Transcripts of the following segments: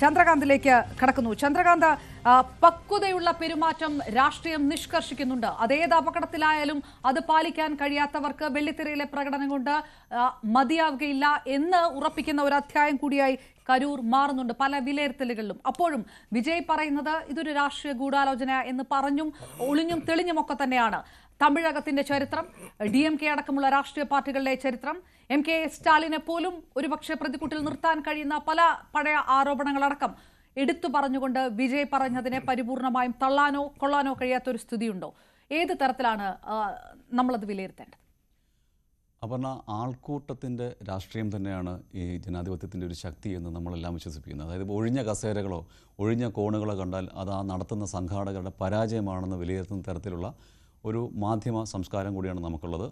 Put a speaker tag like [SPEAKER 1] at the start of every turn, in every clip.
[SPEAKER 1] ചന്ദ്രകാന്തിലേക്ക് കടക്കുന്നു. ചന്ദ്രകാന്ത്, പക്വതയുള്ള പെരുമാറ്റം രാഷ്ട്രീയം നിഷ്കർഷിക്കുന്നുണ്ട്. അതേത് അപകടത്തിലായാലും അത് പാലിക്കാൻ കഴിയാത്തവർക്ക് വെള്ളിത്തിരയിലെ പ്രകടനം കൊണ്ട് മതിയാവുകയില്ല എന്ന് ഉറപ്പിക്കുന്ന ഒരു അധ്യായം കൂടിയായി കരൂർ മാറുന്നുണ്ട് പല വിലയിരുത്തലുകളിലും. അപ്പോഴും വിജയ് പറയുന്നത് ഇതൊരു രാഷ്ട്രീയ ഗൂഢാലോചന എന്ന് പറഞ്ഞും ഒളിഞ്ഞും തെളിഞ്ഞുമൊക്കെ തന്നെയാണ്. തമിഴകത്തിന്റെ ചരിത്രം, DMK അടക്കമുള്ള രാഷ്ട്രീയ പാർട്ടികളുടെ ചരിത്രം, MK സ്റ്റാലിനെ പോലും ഒരുപക്ഷെ പ്രതിക്കൂട്ടിൽ നിർത്താൻ കഴിയുന്ന പല പഴയ ആരോപണങ്ങളടക്കം എടുത്തു പറഞ്ഞുകൊണ്ട് വിജയ് പറഞ്ഞതിനെ പരിപൂർണമായും തള്ളാനോ കൊള്ളാനോ കഴിയാത്തൊരു സ്ഥിതിയുണ്ടോ? ഏത് തരത്തിലാണ് നമ്മളത് വിലയിരുത്തേണ്ടത്?
[SPEAKER 2] അപർണ, ആൾക്കൂട്ടത്തിൻ്റെ രാഷ്ട്രീയം തന്നെയാണ് ഈ ജനാധിപത്യത്തിൻ്റെ ഒരു ശക്തി എന്ന് നമ്മളെല്ലാം വിശ്വസിപ്പിക്കുന്നത്. അതായത് ഒഴിഞ്ഞ കസേരകളോ ഒഴിഞ്ഞ കോണുകളോ കണ്ടാൽ അത് ആ നടത്തുന്ന സംഘാടകരുടെ പരാജയമാണെന്ന് വിലയിരുത്തുന്ന തരത്തിലുള്ള ഒരു മാധ്യമ സംസ്കാരം കൂടിയാണ് നമുക്കുള്ളത്.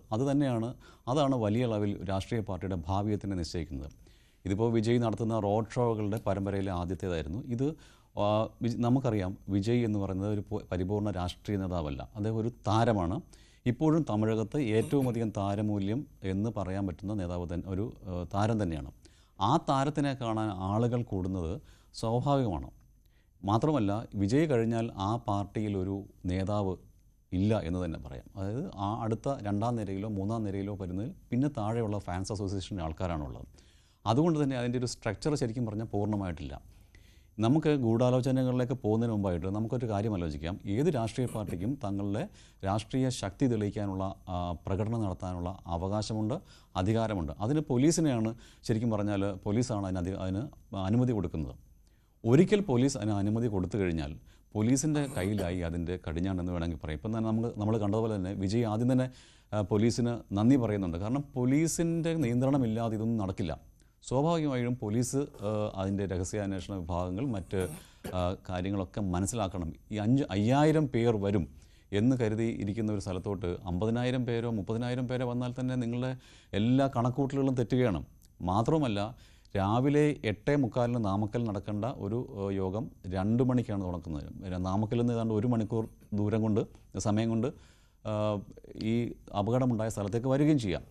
[SPEAKER 2] അതാണ് വലിയ അളവിൽ രാഷ്ട്രീയ പാർട്ടിയുടെ ഭാവിയെ തന്നെ നിശ്ചയിക്കുന്നത്. ഇതിപ്പോൾ വിജയ് നടത്തുന്ന റോഡ് ഷോകളുടെ പരമ്പരയിലെ ആദ്യത്തേതായിരുന്നു. ഇത് നമുക്കറിയാം, വിജയ് എന്ന് പറയുന്നത് ഒരു പരിപൂർണ്ണ രാഷ്ട്രീയ നേതാവല്ല, അദ്ദേഹം ഒരു താരമാണ്. ഇപ്പോഴും തമിഴകത്ത് ഏറ്റവും അധികം താരമൂല്യം എന്ന് പറയാൻ പറ്റുന്ന നേതാവ് തന്നെ, ഒരു താരം തന്നെയാണ്. ആ താരത്തിനെ കാണാൻ ആളുകൾ കൂടുന്നത് സ്വാഭാവികമാണ്. മാത്രമല്ല, വിജയ് കഴിഞ്ഞാൽ ആ പാർട്ടിയിൽ ഒരു നേതാവ് ഇല്ല എന്ന് തന്നെ പറയാം. അതായത് ആ അടുത്ത രണ്ടാം നിരയിലോ മൂന്നാം നിരയിലോ വരുന്നതിൽ പിന്നെ താഴെയുള്ള ഫാൻസ് അസോസിയേഷൻ ആൾക്കാരാണുള്ളത്. അതുകൊണ്ട് തന്നെ അതിൻ്റെ ഒരു സ്ട്രക്ചർ ശരിക്കും പറഞ്ഞാൽ പൂർണ്ണമായിട്ടില്ല. നമുക്ക് ഗൂഢാലോചനകളിലേക്ക് പോകുന്നതിന് മുമ്പായിട്ട് നമുക്കൊരു കാര്യം ആലോചിക്കാം. ഏത് രാഷ്ട്രീയ പാർട്ടിക്കും തങ്ങളുടെ രാഷ്ട്രീയ ശക്തി തെളിയിക്കാനുള്ള പ്രകടനം നടത്താനുള്ള അവകാശമുണ്ട്, അധികാരമുണ്ട്. അതിന് പോലീസിനെയാണ് ശരിക്കും പറഞ്ഞാൽ പോലീസാണ് അതിന് അനുമതി കൊടുക്കുന്നത്. ഒരിക്കൽ പോലീസ് അതിന് അനുമതി കൊടുത്തു കഴിഞ്ഞാൽ പോലീസിൻ്റെ കയ്യിലായി അതിൻ്റെ കടിഞ്ഞാണെന്ന് വേണമെങ്കിൽ പറയും. ഇപ്പം തന്നെ നമ്മൾ കണ്ടതുപോലെ തന്നെ വിജയ് ആദ്യം തന്നെ പോലീസിന് നന്ദി പറയുന്നുണ്ട്. കാരണം പോലീസിൻ്റെ നിയന്ത്രണമില്ലാതെ ഇതൊന്നും നടക്കില്ല. സ്വാഭാവികമായും പോലീസ് അതിൻ്റെ രഹസ്യാന്വേഷണ വിഭാഗങ്ങൾ മറ്റ് കാര്യങ്ങളൊക്കെ മനസ്സിലാക്കണം. ഈ 5000 പേർ വരും എന്ന് കരുതി ഇരിക്കുന്ന ഒരു സ്ഥലത്തോട്ട് 50,000 പേരോ 30,000 പേരോ വന്നാൽ തന്നെ നിങ്ങളുടെ എല്ലാ കണക്കൂട്ടലുകളും തെറ്റുകയാണ്. മാത്രമല്ല, രാവിലെ 8:45 നാമക്കൽ നടക്കേണ്ട ഒരു യോഗം 2 മണിക്കാണ് നടക്കുന്നത്. നാമക്കലിൽ നിന്ന് ഏതാണ്ട് 1 മണിക്കൂർ സമയം കൊണ്ട് ഈ അപകടമുണ്ടായ സ്ഥലത്തേക്ക് വരികയും ചെയ്യാം.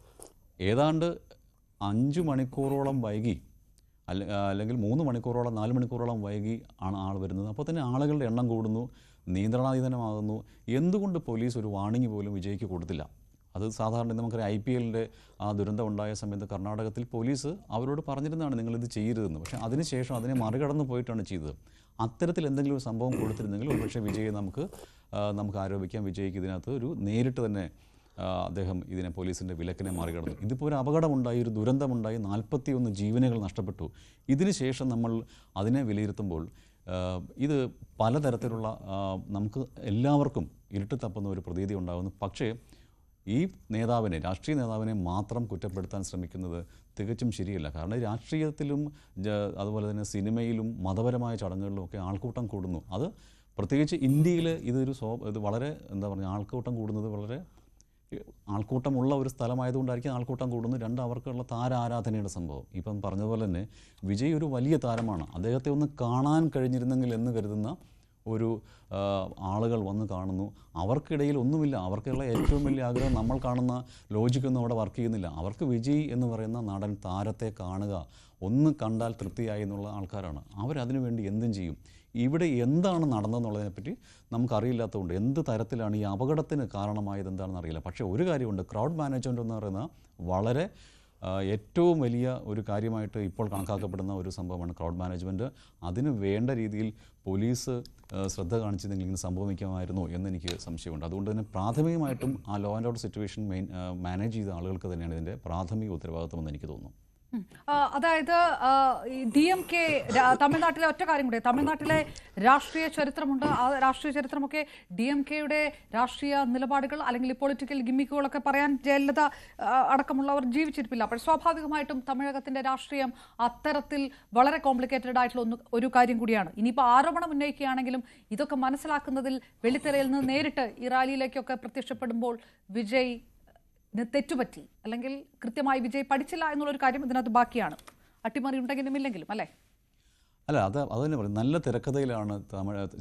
[SPEAKER 2] ഏതാണ്ട് 5 മണിക്കൂറോളം വൈകി അല്ലെങ്കിൽ 3 മണിക്കൂറോളം 4 മണിക്കൂറോളം വൈകി ആണ് ആൾ വരുന്നത്. അപ്പോൾ തന്നെ ആളുകളുടെ എണ്ണം കൂടുന്നു, നിയന്ത്രണാതീതമാകുന്നു. എന്തുകൊണ്ട് പോലീസ് ഒരു വാണിംഗ് പോലും വിജയ്ക്ക് കൊടുത്തില്ല? അത് സാധാരണ നമുക്കറിയാം, IPLൻ്റെ ആ ദുരന്തം ഉണ്ടായ സമയത്ത് കർണാടകത്തിൽ പോലീസ് അവരോട് പറഞ്ഞിരുന്നതാണ് നിങ്ങളിത് ചെയ്യരുതെന്ന്. പക്ഷേ അതിനുശേഷം അതിനെ മറികടന്ന് പോയിട്ടാണ് ചെയ്തത്. അത്തരത്തിൽ എന്തെങ്കിലും ഒരു സംഭവം കൊടുത്തിരുന്നെങ്കിൽ ഒരുപക്ഷെ വിജയെ നമുക്ക് ആരോപിക്കാം. വിജയ്ക്ക് ഇതിനകത്ത് ഒരു നേരിട്ട് തന്നെ അദ്ദേഹം ഇതിനെ പോലീസിൻ്റെ വിലക്കിനെ മറികടന്നു. ഇതിപ്പോൾ ഒരു അപകടമുണ്ടായി, ഒരു ദുരന്തമുണ്ടായി, 41 ജീവനുകൾ നഷ്ടപ്പെട്ടു. ഇതിനുശേഷം നമ്മൾ അതിനെ വിലയിരുത്തുമ്പോൾ ഇത് പലതരത്തിലുള്ള നമുക്ക് എല്ലാവർക്കും ഇരുട്ട് തപ്പുന്ന ഒരു പ്രതീതി ഉണ്ടാകുന്നു. പക്ഷേ ഈ രാഷ്ട്രീയ നേതാവിനെ മാത്രം കുറ്റപ്പെടുത്താൻ ശ്രമിക്കുന്നത് തികച്ചും ശരിയല്ല. കാരണം രാഷ്ട്രീയത്തിലും അതുപോലെ തന്നെ സിനിമയിലും മതപരമായ ചടങ്ങുകളിലുമൊക്കെ ആൾക്കൂട്ടം കൂടുന്നു. അത് പ്രത്യേകിച്ച് ഇന്ത്യയിൽ ഇത് വളരെ ആൾക്കൂട്ടം കൂടുന്നത് വളരെ ആൾക്കൂട്ടമുള്ള ഒരു സ്ഥലമായതുകൊണ്ടായിരിക്കും ആൾക്കൂട്ടം കൂടുന്നു. 2, അവർക്കുള്ള താരാരാധനയുടെ സംഭവം. ഇപ്പം പറഞ്ഞതുപോലെ തന്നെ വിജയ് ഒരു വലിയ താരമാണ്. അദ്ദേഹത്തെ ഒന്ന് കാണാൻ കഴിഞ്ഞിരുന്നെങ്കിൽ എന്ന് കരുതുന്ന ഒരു ആളുകൾ വന്ന് കാണുന്നു. അവർക്കിടയിൽ ഒന്നുമില്ല. അവർക്കുള്ള ഏറ്റവും വലിയ ആഗ്രഹം നമ്മൾ കാണുന്ന ലോജിക്കൊന്നും അവിടെ വർക്ക് ചെയ്യുന്നില്ല. അവർക്ക് വിജയ് എന്ന് പറയുന്ന നടൻ താരത്തെ കാണുക, ഒന്ന് കണ്ടാൽ തൃപ്തിയായി എന്നുള്ള ആൾക്കാരാണ്. അവരതിനു വേണ്ടി എന്തും ചെയ്യും. ഇവിടെ എന്താണ് നടന്നതെന്നുള്ളതിനെപ്പറ്റി നമുക്കറിയില്ലാത്തതുകൊണ്ട് എന്ത് തരത്തിലാണ് ഈ അപകടത്തിന് കാരണമായത് എന്താണെന്ന് അറിയില്ല. പക്ഷേ ഒരു കാര്യമുണ്ട്, ക്രൗഡ് മാനേജ്മെൻറ്റ് എന്ന് പറയുന്ന വളരെ ഏറ്റവും വലിയ ഒരു കാര്യമായിട്ട് ഇപ്പോൾ കണക്കാക്കപ്പെടുന്ന ഒരു സംഭവമാണ് ക്രൗഡ് മാനേജ്മെൻറ്റ്. അതിന് വേണ്ട രീതിയിൽ പോലീസ് ശ്രദ്ധ കാണിച്ചിരുന്നെങ്കിൽ സംഭവിക്കുമായിരുന്നു എന്നെനിക്ക് സംശയമുണ്ട്. അതുകൊണ്ട് തന്നെ പ്രാഥമികമായിട്ടും ആ law and order situation manage ചെയ്ത ആളുകൾക്ക് തന്നെയാണ് ഇതിൻ്റെ പ്രാഥമിക ഉത്തരവാദിത്വമെന്ന് എനിക്ക് തോന്നുന്നു.
[SPEAKER 1] അതായത് DMK തമിഴ്നാട്ടിലെ ഒറ്റ കാര്യം കൂടെ, തമിഴ്നാട്ടിലെ രാഷ്ട്രീയ ചരിത്രമുണ്ട്. ആ രാഷ്ട്രീയ ചരിത്രമൊക്കെ DMKയുടെ രാഷ്ട്രീയ നിലപാടുകൾ അല്ലെങ്കിൽ പൊളിറ്റിക്കൽ ഗിമ്മിക്കുകളൊക്കെ പറയാൻ ജയലളിത അടക്കമുള്ളവർ ജീവിച്ചിരിപ്പില്ല. അപ്പോൾ സ്വാഭാവികമായിട്ടും തമിഴകത്തിന്റെ രാഷ്ട്രീയം അത്തരത്തിൽ വളരെ കോംപ്ലിക്കേറ്റഡ് ആയിട്ടുള്ള ഒരു കാര്യം കൂടിയാണ്. ഇനിയിപ്പോൾ ആരോപണം ഉന്നയിക്കുകയാണെങ്കിലും ഇതൊക്കെ മനസ്സിലാക്കുന്നതിൽ വെള്ളിത്തിരയിൽ നിന്ന് നേരിട്ട് ഈ റാലിയിലേക്കൊക്കെ പ്രത്യക്ഷപ്പെടുമ്പോൾ വിജയ് തെറ്റുപറ്റി അല്ലെങ്കിൽ കൃത്യമായി വിജയ് പഠിച്ചില്ല എന്നുള്ളൊരു കാര്യം ഇതിനകത്ത് ബാക്കിയാണ്. അട്ടിമറി ഉണ്ടെങ്കിലും ഇല്ലെങ്കിലും അല്ലേ?
[SPEAKER 2] അല്ല, അത് തന്നെ പറയും. നല്ല തിരക്കഥയിലാണ്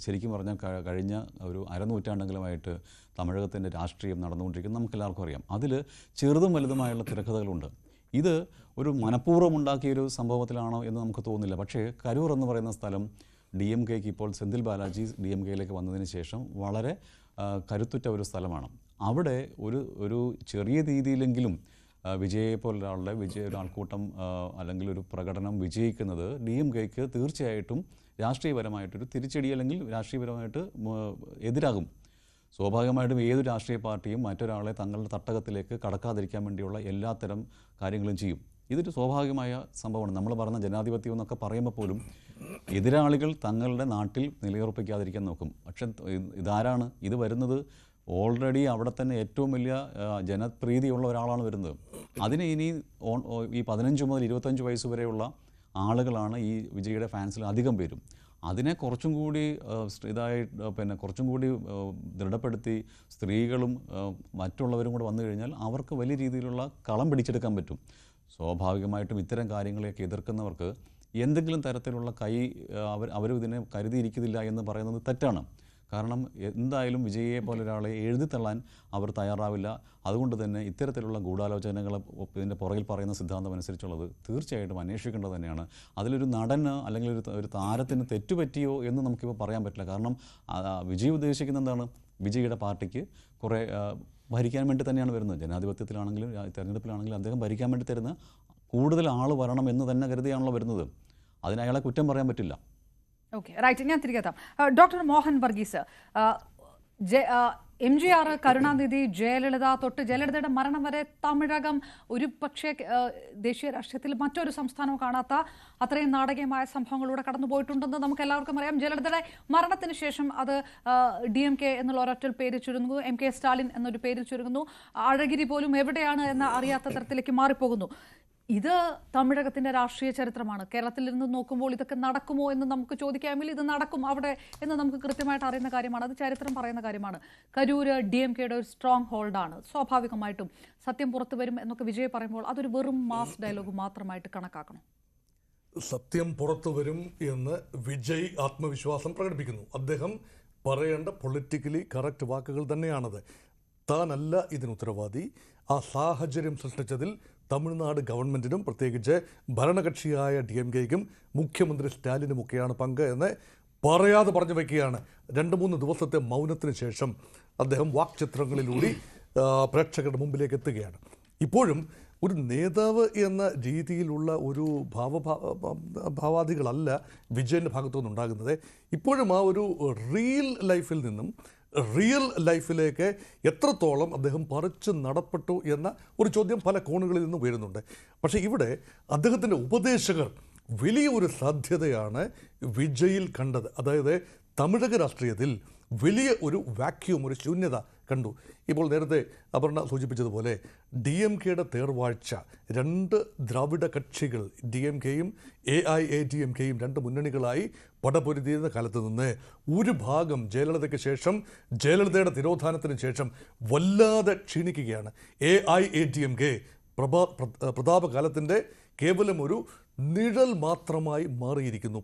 [SPEAKER 2] ശരിക്കും പറഞ്ഞാൽ കഴിഞ്ഞ ഒരു അരനൂറ്റാണ്ടെങ്കിലുമായിട്ട് തമിഴകത്തിൻ്റെ രാഷ്ട്രീയം നടന്നുകൊണ്ടിരിക്കുന്നത്. നമുക്കെല്ലാവർക്കും അറിയാം. അതിൽ ചെറുതും വലുതുമായുള്ള തിരക്കഥകളുണ്ട്. ഇത് ഒരു മനഃപൂർവ്വം ഉണ്ടാക്കിയൊരു സംഭവത്തിലാണോ എന്ന് നമുക്ക് തോന്നുന്നില്ല. പക്ഷേ കരൂർ എന്ന് പറയുന്ന സ്ഥലം DMKക്ക് ഇപ്പോൾ സെന്തിൽ ബാലാജി DMKയിലേക്ക് വന്നതിന് ശേഷം വളരെ കരുത്തുറ്റ ഒരു സ്ഥലമാണ്. അവിടെ ഒരു ചെറിയ രീതിയിലെങ്കിലും വിജയെ പോലൊരാളുടെ ഒരാൾക്കൂട്ടം അല്ലെങ്കിൽ ഒരു പ്രകടനം വിജയിക്കുന്നത് DMKക്ക് തീർച്ചയായിട്ടും രാഷ്ട്രീയപരമായിട്ടൊരു തിരിച്ചടി അല്ലെങ്കിൽ രാഷ്ട്രീയപരമായിട്ട് എതിരാകും. സ്വാഭാവികമായിട്ടും ഏത് രാഷ്ട്രീയ പാർട്ടിയും മറ്റൊരാളെ തങ്ങളുടെ തട്ടകത്തിലേക്ക് കടക്കാതിരിക്കാൻ വേണ്ടിയുള്ള എല്ലാത്തരം കാര്യങ്ങളും ചെയ്യും. ഇതൊരു സ്വാഭാവികമായ സംഭവമാണ്. നമ്മൾ പറഞ്ഞ ജനാധിപത്യം എന്നൊക്കെ പറയുമ്പോൾ പോലും എതിരാളികൾ തങ്ങളുടെ നാട്ടിൽ നിലയുറപ്പിക്കാതിരിക്കാൻ നോക്കും. പക്ഷെ ഇതാരാണ് ഇത് വരുന്നത്? ഓൾറെഡി അവിടെ തന്നെ ഏറ്റവും വലിയ ജനപ്രീതിയുള്ള ഒരാളാണ് വരുന്നത്. അതിന് ഇനി ഈ 15 മുതൽ 25 വയസ്സ് വരെയുള്ള ആളുകളാണ് ഈ വിജയുടെ ഫാൻസിൽ അധികം പേരും. അതിനെ കുറച്ചും കൂടി കുറച്ചും കൂടി ദൃഢപ്പെടുത്തി സ്ത്രീകളും മറ്റുള്ളവരും കൂടെ വന്നു കഴിഞ്ഞാൽ അവർക്ക് വലിയ രീതിയിലുള്ള കളം പിടിച്ചെടുക്കാൻ പറ്റും. സ്വാഭാവികമായിട്ടും ഇത്തരം കാര്യങ്ങളെയൊക്കെ എതിർക്കുന്നവർക്ക് എന്തെങ്കിലും തരത്തിലുള്ള അവരും ഇതിനെ കരുതിയിരിക്കുന്നില്ല എന്ന് പറയുന്നത് തെറ്റാണ്. കാരണം എന്തായാലും വിജയെ പോലെ ഒരാളെ എഴുതിത്തള്ളാൻ അവർ തയ്യാറാവില്ല. അതുകൊണ്ട് തന്നെ ഇത്തരത്തിലുള്ള ഗൂഢാലോചനകൾ ഇതിൻ്റെ പുറകിൽ പറയുന്ന സിദ്ധാന്തം അനുസരിച്ചുള്ളത് തീർച്ചയായിട്ടും അന്വേഷിക്കേണ്ടത് തന്നെയാണ്. അതിലൊരു നടന് അല്ലെങ്കിൽ ഒരു താരത്തിന് തെറ്റുപറ്റിയോ എന്ന് നമുക്കിപ്പോൾ പറയാൻ പറ്റില്ല. കാരണം വിജയ് ഉദ്ദേശിക്കുന്ന എന്താണ്? വിജയുടെ പാർട്ടിക്ക് കുറേ ഭരിക്കാൻ വേണ്ടി തന്നെയാണ് വരുന്നത്. ജനാധിപത്യത്തിലാണെങ്കിലും തെരഞ്ഞെടുപ്പിലാണെങ്കിലും അദ്ദേഹം ഭരിക്കാൻ വേണ്ടി തരുന്ന കൂടുതൽ ആൾ വരണം എന്ന് തന്നെ കരുതിയാണല്ലോ വരുന്നത്. അതിന് അയാളെ കുറ്റം പറയാൻ പറ്റില്ല.
[SPEAKER 1] Okay, right. ഞാൻ തിരികെ എത്താം. ഡോക്ടർ മോഹൻ വർഗീസ്, MGR, കരുണാനിധി, ജയലളിത തൊട്ട് ജയലളിതയുടെ മരണം വരെ തമിഴകം ഒരു പക്ഷേ ദേശീയ രാഷ്ട്രീയത്തിൽ മറ്റൊരു സംസ്ഥാനവും കാണാത്ത അത്രയും നാടകീയമായ സംഭവങ്ങളിലൂടെ കടന്നുപോയിട്ടുണ്ടെന്ന് നമുക്ക് എല്ലാവർക്കും അറിയാം. ജയലളിതയുടെ മരണത്തിന് ശേഷം അത് DMK എന്നുള്ള ഒരൊറ്റ പേര് ചുരുങ്ങുന്നു, MK സ്റ്റാലിൻ എന്നൊരു പേരിൽ ചുരുങ്ങുന്നു. അഴഗിരി പോലും എവിടെയാണ് എന്ന് അറിയാത്ത തരത്തിലേക്ക് മാറിപ്പോകുന്നു. ഇത് തമിഴകത്തിൻ്റെ രാഷ്ട്രീയ ചരിത്രമാണ്. കേരളത്തിൽ നിന്ന് നോക്കുമ്പോൾ ഇതൊക്കെ നടക്കുമോ എന്ന് നമുക്ക് ചോദിക്കാമെങ്കിൽ ഇത് നടക്കും അവിടെ എന്ന് നമുക്ക് കൃത്യമായിട്ട് അറിയുന്ന കാര്യമാണ്. അത് ചരിത്രം പറയുന്ന കാര്യമാണ്. കരൂര് DMKയുടെ ഒരു സ്ട്രോങ് ഹോൾഡാണ്. സ്വാഭാവികമായിട്ടും സത്യം പുറത്തു വരും എന്നൊക്കെ വിജയ് പറയുമ്പോൾ അതൊരു വെറും മാസ് ഡയലോഗ് മാത്രമായിട്ട് കണക്കാക്കണം.
[SPEAKER 3] സത്യം പുറത്തു വരും എന്ന് വിജയ് ആത്മവിശ്വാസം പ്രകടിപ്പിക്കുന്നു. അദ്ദേഹം പറയേണ്ട പൊളിറ്റിക്കലി കറക്റ്റ് വാക്കുകൾ തന്നെയാണത്. താനല്ല ഇതിന് ഉത്തരവാദി. ആ സാഹചര്യം സൃഷ്ടിച്ചതിൽ തമിഴ്നാട് ഗവൺമെൻറ്റിനും പ്രത്യേകിച്ച് ഭരണകക്ഷിയായ DMKയ്ക്കും മുഖ്യമന്ത്രി സ്റ്റാലിനുമൊക്കെയാണ് പങ്ക് എന്ന് പറയാതെ പറഞ്ഞു വയ്ക്കുകയാണ്. 2-3 ദിവസത്തെ മൗനത്തിന് ശേഷം അദ്ദേഹം വാക്ചിത്രങ്ങളിലൂടെ പ്രേക്ഷകരുടെ മുമ്പിലേക്ക് എത്തുകയാണ്. ഇപ്പോഴും ഒരു നേതാവ് എന്ന രീതിയിലുള്ള ഒരു ഭാവാദികളല്ല വിജയൻ്റെ ഭാഗത്തുനിന്നുണ്ടാകുന്നത്. ഇപ്പോഴും ആ ഒരു റിയൽ ലൈഫിൽ നിന്നും റിയൽ ലൈഫിലേക്ക് എത്രത്തോളം അദ്ദേഹം പറിച്ച് നടപ്പെട്ടു എന്ന ഒരു ചോദ്യം പല കോണുകളിൽ നിന്നും ഉയരുന്നുണ്ട്. പക്ഷേ ഇവിടെ അദ്ദേഹത്തിൻ്റെ ഉപദേശകർ വലിയ ഒരു സാധ്യതയാണ് വിജയിൽ കണ്ടത്. അതായത് തമിഴക രാഷ്ട്രീയത്തിൽ വലിയ ഒരു വാക്യൂം, ഒരു ശൂന്യത കണ്ടു. ഇപ്പോൾ നേരത്തെ അപർണ സൂചിപ്പിച്ചതുപോലെ DMKയുടെ തേർവാഴ്ച, 2 ദ്രാവിഡ കക്ഷികൾ DMKയും AIADMKയും 2 മുന്നണികളായി പടപൊരുതിയിരുന്ന കാലത്ത് നിന്ന് ഒരു ഭാഗം ജയലളിതയ്ക്ക് ശേഷം, ജയലളിതയുടെ തിരോധാനത്തിന് ശേഷം വല്ലാതെ ക്ഷീണിക്കുകയാണ്. AIADMK പ്രതാപകാലത്തിൻ്റെ കേവലം ഒരു നിഴൽ മാത്രമായി മാറിയിരിക്കുന്നു.